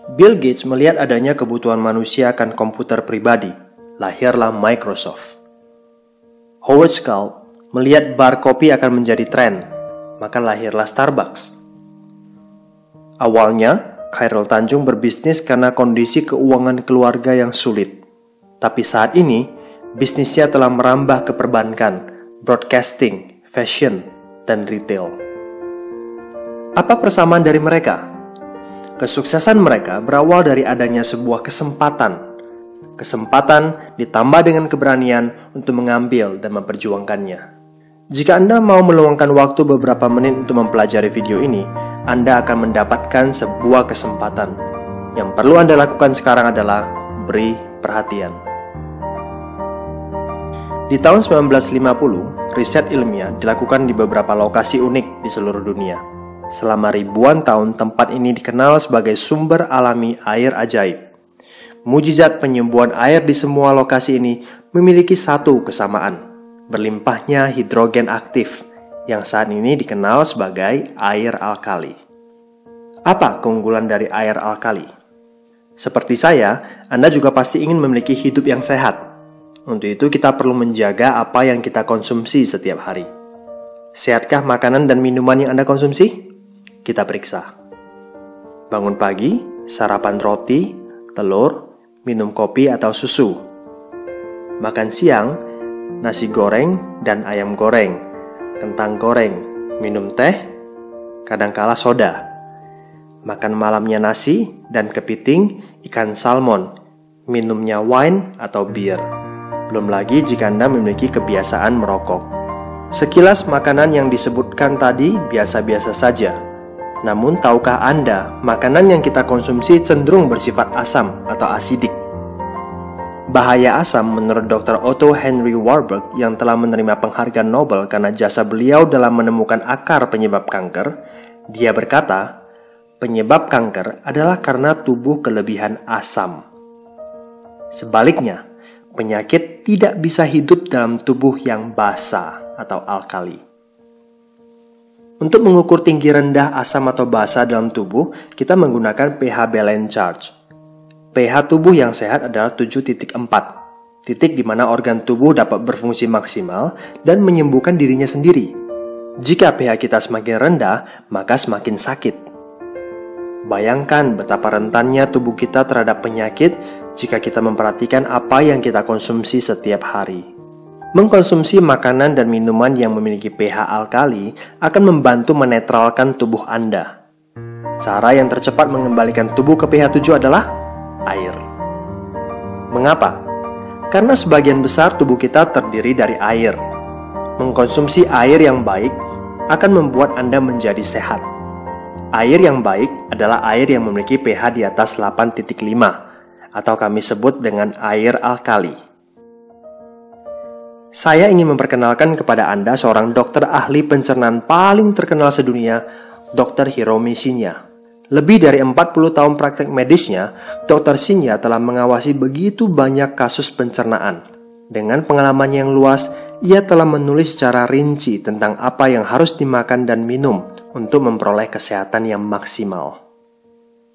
Bill Gates melihat adanya kebutuhan manusia akan komputer pribadi. Lahirlah Microsoft. Howard Schultz melihat bar kopi akan menjadi tren, maka lahirlah Starbucks. Awalnya, Khairul Tanjung berbisnis karena kondisi keuangan keluarga yang sulit. Tapi saat ini, bisnisnya telah merambah ke perbankan, broadcasting, fashion, dan retail. Apa persamaan dari mereka? Kesuksesan mereka berawal dari adanya sebuah kesempatan. Kesempatan ditambah dengan keberanian untuk mengambil dan memperjuangkannya. Jika Anda mau meluangkan waktu beberapa menit untuk mempelajari video ini, Anda akan mendapatkan sebuah kesempatan. Yang perlu Anda lakukan sekarang adalah beri perhatian. Di tahun 1950, riset ilmiah dilakukan di beberapa lokasi unik di seluruh dunia. Selama ribuan tahun, tempat ini dikenal sebagai sumber alami air ajaib. Mujizat penyembuhan air di semua lokasi ini memiliki satu kesamaan, berlimpahnya hidrogen aktif, yang saat ini dikenal sebagai air alkali. Apa keunggulan dari air alkali? Seperti saya, Anda juga pasti ingin memiliki hidup yang sehat. Untuk itu kita perlu menjaga apa yang kita konsumsi setiap hari. Sehatkah makanan dan minuman yang Anda konsumsi? Kita periksa. Bangun pagi, sarapan roti, telur, minum kopi atau susu. Makan siang, nasi goreng dan ayam goreng, kentang goreng, minum teh, kadangkala soda. Makan malamnya nasi dan kepiting, ikan salmon, minumnya wine atau bir. Belum lagi jika Anda memiliki kebiasaan merokok. Sekilas makanan yang disebutkan tadi biasa-biasa saja. Namun tahukah Anda, makanan yang kita konsumsi cenderung bersifat asam atau asidik? Bahaya asam menurut Dr. Otto Henry Warburg yang telah menerima penghargaan Nobel karena jasa beliau dalam menemukan akar penyebab kanker, dia berkata, penyebab kanker adalah karena tubuh kelebihan asam. Sebaliknya, penyakit tidak bisa hidup dalam tubuh yang basa atau alkali. Untuk mengukur tinggi rendah asam atau basa dalam tubuh, kita menggunakan pH balance charge. pH tubuh yang sehat adalah 7.4, titik di mana organ tubuh dapat berfungsi maksimal dan menyembuhkan dirinya sendiri. Jika pH kita semakin rendah, maka semakin sakit. Bayangkan betapa rentannya tubuh kita terhadap penyakit jika kita memperhatikan apa yang kita konsumsi setiap hari. Mengkonsumsi makanan dan minuman yang memiliki pH alkali akan membantu menetralkan tubuh Anda. Cara yang tercepat mengembalikan tubuh ke pH 7 adalah air. Mengapa? Karena sebagian besar tubuh kita terdiri dari air. Mengkonsumsi air yang baik akan membuat Anda menjadi sehat. Air yang baik adalah air yang memiliki pH di atas 8.5 atau kami sebut dengan air alkali. Saya ingin memperkenalkan kepada Anda seorang dokter ahli pencernaan paling terkenal sedunia, Dr. Hiromi Shinya. Lebih dari 40 tahun praktek medisnya, Dr. Shinya telah mengawasi begitu banyak kasus pencernaan. Dengan pengalaman yang luas, ia telah menulis secara rinci tentang apa yang harus dimakan dan minum untuk memperoleh kesehatan yang maksimal.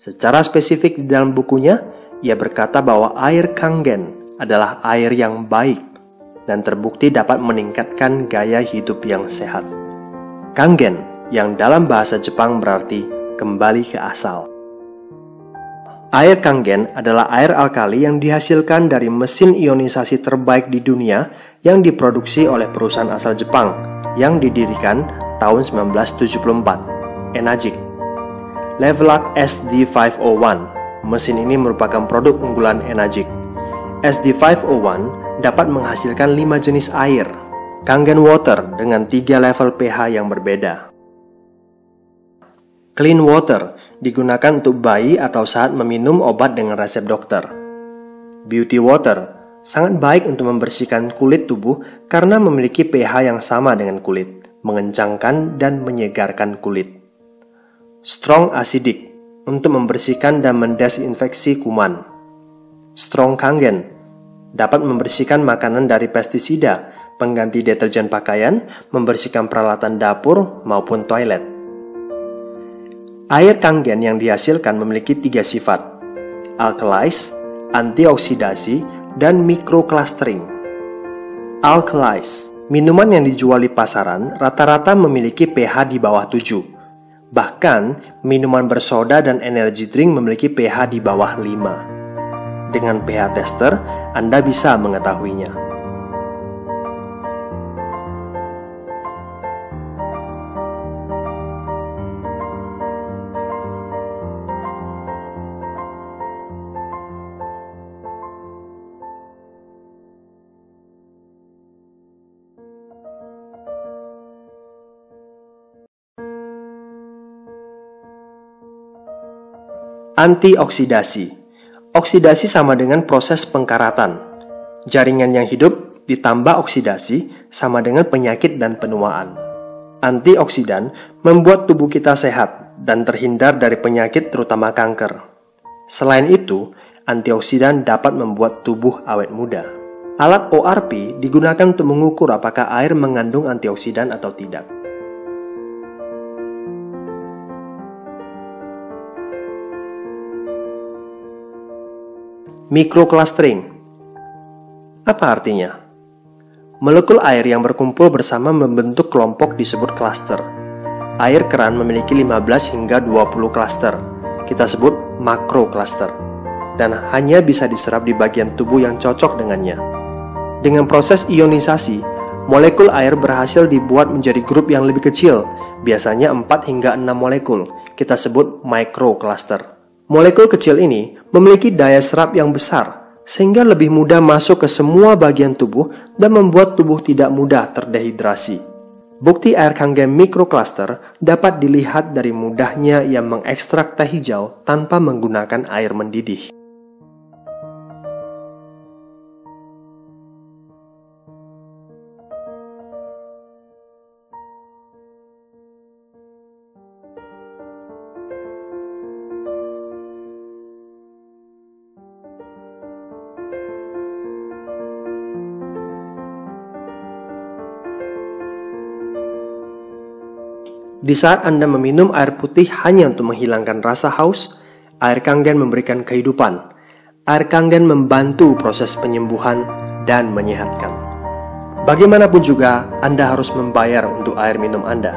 Secara spesifik di dalam bukunya, ia berkata bahwa air Kangen adalah air yang baik dan terbukti dapat meningkatkan gaya hidup yang sehat. Kangen, yang dalam bahasa Jepang berarti kembali ke asal. Air Kangen adalah air alkali yang dihasilkan dari mesin ionisasi terbaik di dunia yang diproduksi oleh perusahaan asal Jepang yang didirikan tahun 1974, Enagic. Levelac SD501, mesin ini merupakan produk unggulan Enagic. SD501 dapat menghasilkan 5 jenis air, Kangen Water dengan 3 level pH yang berbeda. Clean Water digunakan untuk bayi atau saat meminum obat dengan resep dokter. Beauty Water sangat baik untuk membersihkan kulit tubuh karena memiliki pH yang sama dengan kulit, mengencangkan dan menyegarkan kulit. Strong Acidic untuk membersihkan dan mendesinfeksi kuman. Strong Kangen dapat membersihkan makanan dari pestisida, pengganti deterjen pakaian, membersihkan peralatan dapur maupun toilet. Air Kangen yang dihasilkan memiliki 3 sifat. alkalize, antioksidasi, dan microclustering. Alkalize, minuman yang dijual di pasaran rata-rata memiliki pH di bawah 7. Bahkan, minuman bersoda dan energy drink memiliki pH di bawah 5. Dengan pH tester, Anda bisa mengetahuinya. Antioksidasi. Oksidasi sama dengan proses pengkaratan. Jaringan yang hidup ditambah oksidasi sama dengan penyakit dan penuaan. Antioksidan membuat tubuh kita sehat dan terhindar dari penyakit terutama kanker. Selain itu, antioksidan dapat membuat tubuh awet muda. Alat ORP digunakan untuk mengukur apakah air mengandung antioksidan atau tidak. Microclustering. Apa artinya? Molekul air yang berkumpul bersama membentuk kelompok disebut cluster. Air keran memiliki 15 hingga 20 cluster. Kita sebut makrocluster. Dan hanya bisa diserap di bagian tubuh yang cocok dengannya. Dengan proses ionisasi, molekul air berhasil dibuat menjadi grup yang lebih kecil, biasanya 4 hingga 6 molekul. Kita sebut microcluster. Molekul kecil ini memiliki daya serap yang besar, sehingga lebih mudah masuk ke semua bagian tubuh dan membuat tubuh tidak mudah terdehidrasi. Bukti air Kangen microcluster dapat dilihat dari mudahnya ia mengekstrak teh hijau tanpa menggunakan air mendidih. Di saat Anda meminum air putih hanya untuk menghilangkan rasa haus, air Kangen memberikan kehidupan. Air Kangen membantu proses penyembuhan dan menyehatkan. Bagaimanapun juga, Anda harus membayar untuk air minum Anda.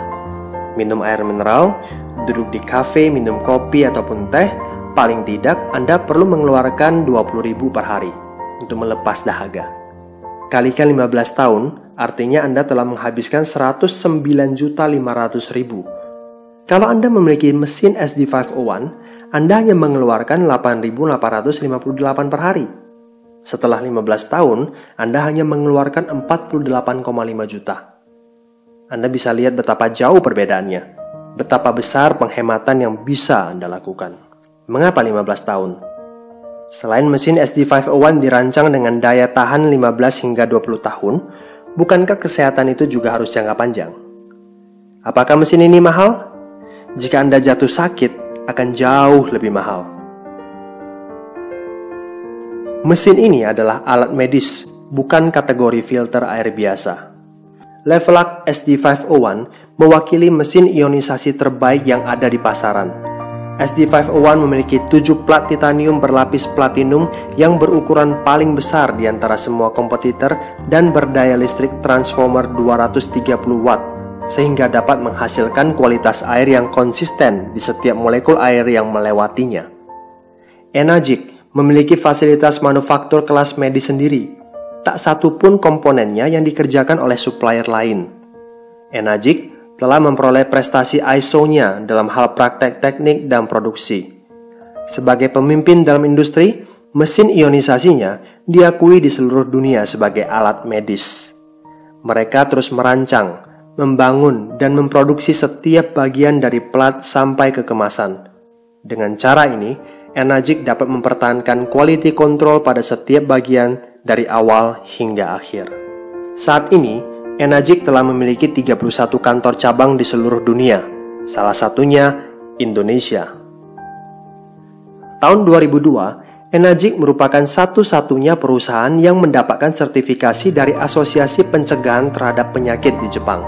Minum air mineral, duduk di kafe, minum kopi ataupun teh, paling tidak Anda perlu mengeluarkan 20.000 per hari untuk melepas dahaga. Kalikan 15 tahun, artinya Anda telah menghabiskan 109.500.000. Kalau Anda memiliki mesin SD501, Anda hanya mengeluarkan 8.858 per hari. Setelah 15 tahun, Anda hanya mengeluarkan 48,5 juta. Anda bisa lihat betapa jauh perbedaannya. Betapa besar penghematan yang bisa Anda lakukan. Mengapa 15 tahun? Selain mesin SD501 dirancang dengan daya tahan 15 hingga 20 tahun, bukankah kesehatan itu juga harus jangka panjang? Apakah mesin ini mahal? Jika Anda jatuh sakit, akan jauh lebih mahal. Mesin ini adalah alat medis, bukan kategori filter air biasa. Levelac SD501 mewakili mesin ionisasi terbaik yang ada di pasaran. SD501 memiliki 7 plat titanium berlapis platinum yang berukuran paling besar di antara semua kompetitor dan berdaya listrik transformer 230 watt, sehingga dapat menghasilkan kualitas air yang konsisten di setiap molekul air yang melewatinya. Enagic memiliki fasilitas manufaktur kelas medis sendiri. Tak satu pun komponennya yang dikerjakan oleh supplier lain. Enagic telah memperoleh prestasi ISO-nya dalam hal praktek teknik dan produksi. Sebagai pemimpin dalam industri, mesin ionisasinya diakui di seluruh dunia sebagai alat medis. Mereka terus merancang, membangun, dan memproduksi setiap bagian dari plat sampai ke kemasan. Dengan cara ini, Enagic dapat mempertahankan quality control pada setiap bagian dari awal hingga akhir. Saat ini, Enagic telah memiliki 31 kantor cabang di seluruh dunia, salah satunya Indonesia. Tahun 2002, Enagic merupakan satu-satunya perusahaan yang mendapatkan sertifikasi dari Asosiasi Pencegahan Terhadap Penyakit di Jepang.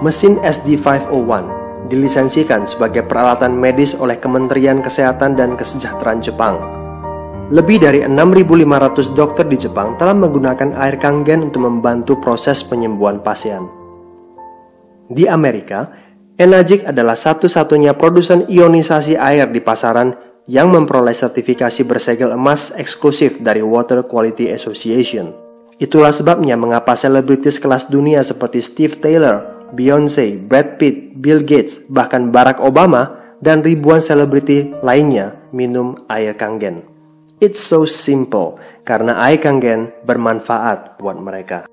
Mesin SD501 dilisensikan sebagai peralatan medis oleh Kementerian Kesehatan dan Kesejahteraan Jepang. Lebih dari 6.500 dokter di Jepang telah menggunakan air Kangen untuk membantu proses penyembuhan pasien. Di Amerika, Enagic adalah satu-satunya produsen ionisasi air di pasaran yang memperoleh sertifikasi bersegel emas eksklusif dari Water Quality Association. Itulah sebabnya mengapa selebritis kelas dunia seperti Steve Taylor, Beyoncé, Brad Pitt, Bill Gates, bahkan Barack Obama, dan ribuan selebriti lainnya minum air Kangen. It's so simple, karena air Kangen bermanfaat buat mereka.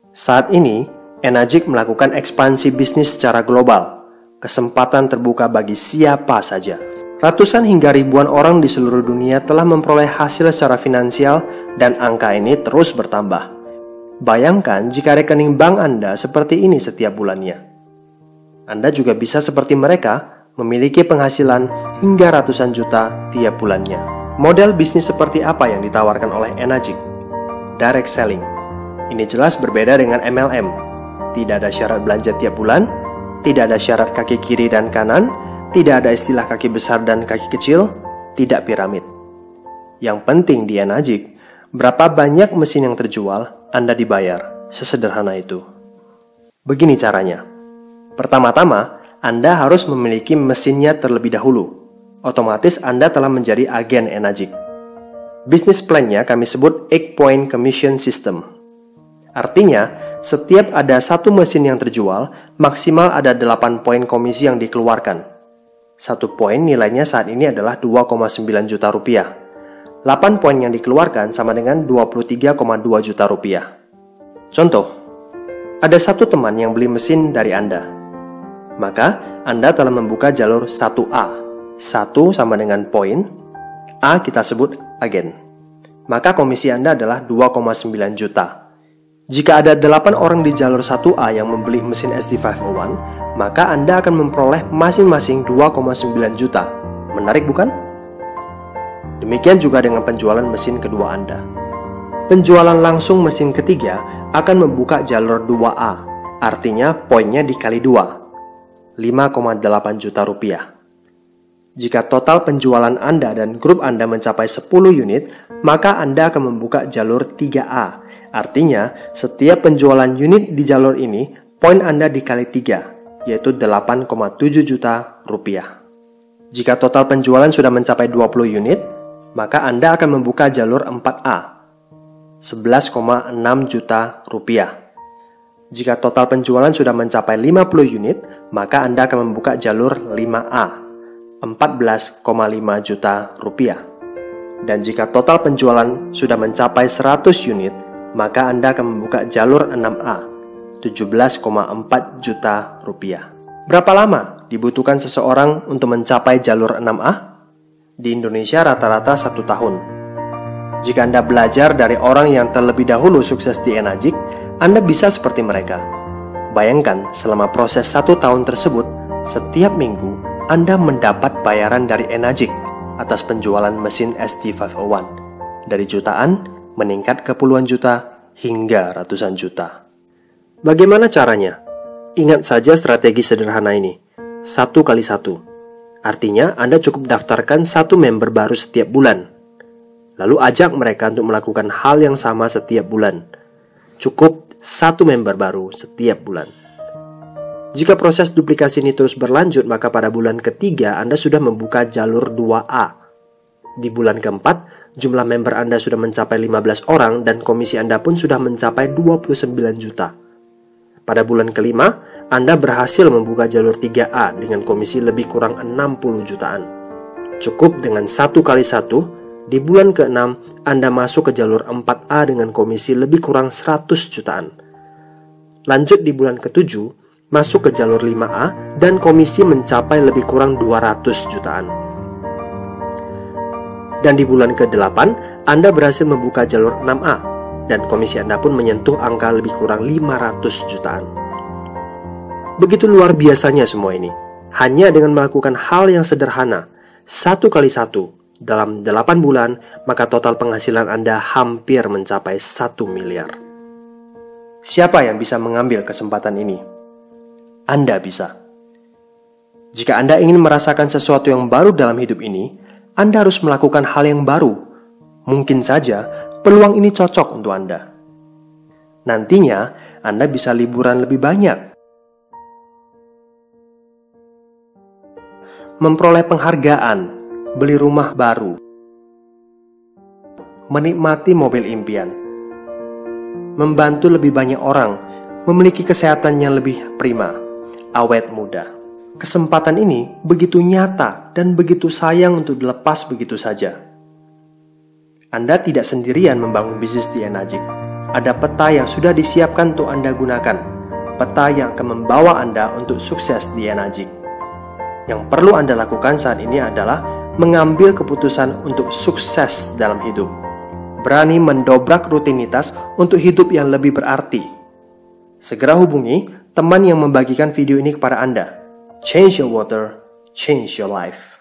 Saat ini, Enagic melakukan ekspansi bisnis secara global. Kesempatan terbuka bagi siapa saja. Ratusan hingga ribuan orang di seluruh dunia telah memperoleh hasil secara finansial dan angka ini terus bertambah. Bayangkan jika rekening bank Anda seperti ini setiap bulannya. Anda juga bisa seperti mereka, memiliki penghasilan hingga ratusan juta tiap bulannya. Model bisnis seperti apa yang ditawarkan oleh Enagic? Direct selling. Ini jelas berbeda dengan MLM. Tidak ada syarat belanja tiap bulan, tidak ada syarat kaki kiri dan kanan, tidak ada istilah kaki besar dan kaki kecil, tidak piramid. Yang penting di Enagic, berapa banyak mesin yang terjual, Anda dibayar. Sesederhana itu. Begini caranya. Pertama-tama, Anda harus memiliki mesinnya terlebih dahulu. Otomatis Anda telah menjadi agen Enagic. Bisnis plan-nya kami sebut 8-point commission system. Artinya, setiap ada satu mesin yang terjual, maksimal ada 8 poin komisi yang dikeluarkan. Satu poin nilainya saat ini adalah 2,9 juta rupiah. 8 poin yang dikeluarkan sama dengan 23,2 juta rupiah. Contoh, ada satu teman yang beli mesin dari Anda. Maka, Anda telah membuka jalur 1A. 1 sama dengan poin, A kita sebut agen. Maka komisi Anda adalah 2,9 juta. Jika ada 8 orang di jalur 1A yang membeli mesin SD501, maka Anda akan memperoleh masing-masing 2,9 juta. Menarik bukan? Demikian juga dengan penjualan mesin kedua Anda. Penjualan langsung mesin ketiga akan membuka jalur 2A, artinya poinnya dikali 2, 5,8 juta rupiah. Jika total penjualan Anda dan grup Anda mencapai 10 unit, maka Anda akan membuka jalur 3A. Artinya, setiap penjualan unit di jalur ini, poin Anda dikali 3, yaitu 8,7 juta rupiah. Jika total penjualan sudah mencapai 20 unit, maka Anda akan membuka jalur 4A, 11,6 juta rupiah. Jika total penjualan sudah mencapai 50 unit, maka Anda akan membuka jalur 5A, 14,5 juta rupiah. Dan jika total penjualan sudah mencapai 100 unit, maka Anda akan membuka jalur 6A, 17,4 juta rupiah. Berapa lama dibutuhkan seseorang untuk mencapai jalur 6A? Di Indonesia rata-rata 1 tahun. Jika Anda belajar dari orang yang terlebih dahulu sukses di Enagic, Anda bisa seperti mereka. Bayangkan selama proses 1 tahun tersebut, setiap minggu Anda mendapat bayaran dari Enagic atas penjualan mesin SD501. Dari jutaan, meningkat ke puluhan juta hingga ratusan juta. Bagaimana caranya? Ingat saja strategi sederhana ini. 1 kali 1. Artinya Anda cukup daftarkan 1 member baru setiap bulan. Lalu ajak mereka untuk melakukan hal yang sama setiap bulan. Cukup 1 member baru setiap bulan. Jika proses duplikasi ini terus berlanjut, maka pada bulan ketiga Anda sudah membuka jalur 2A. Di bulan keempat, jumlah member Anda sudah mencapai 15 orang dan komisi Anda pun sudah mencapai 29 juta. Pada bulan kelima, Anda berhasil membuka jalur 3A dengan komisi lebih kurang 60 jutaan. Cukup dengan 1 kali 1, di bulan ke-6 Anda masuk ke jalur 4A dengan komisi lebih kurang 100 jutaan. Lanjut di bulan ke-7, masuk ke jalur 5A dan komisi mencapai lebih kurang 200 jutaan. Dan di bulan ke-8, Anda berhasil membuka jalur 6A, dan komisi Anda pun menyentuh angka lebih kurang 500 jutaan. Begitu luar biasanya semua ini. Hanya dengan melakukan hal yang sederhana, 1 kali 1, dalam 8 bulan, maka total penghasilan Anda hampir mencapai 1 miliar. Siapa yang bisa mengambil kesempatan ini? Anda bisa. Jika Anda ingin merasakan sesuatu yang baru dalam hidup ini, Anda harus melakukan hal yang baru. Mungkin saja peluang ini cocok untuk Anda. Nantinya, Anda bisa liburan lebih banyak, memperoleh penghargaan, beli rumah baru, menikmati mobil impian, membantu lebih banyak orang, memiliki kesehatan yang lebih prima, awet muda. Kesempatan ini begitu nyata dan begitu sayang untuk dilepas begitu saja. Anda tidak sendirian membangun bisnis di Enagic. Ada peta yang sudah disiapkan untuk Anda gunakan. Peta yang akan membawa Anda untuk sukses di Enagic. Yang perlu Anda lakukan saat ini adalah mengambil keputusan untuk sukses dalam hidup. Berani mendobrak rutinitas untuk hidup yang lebih berarti. Segera hubungi teman yang membagikan video ini kepada Anda. Change your water, change your life.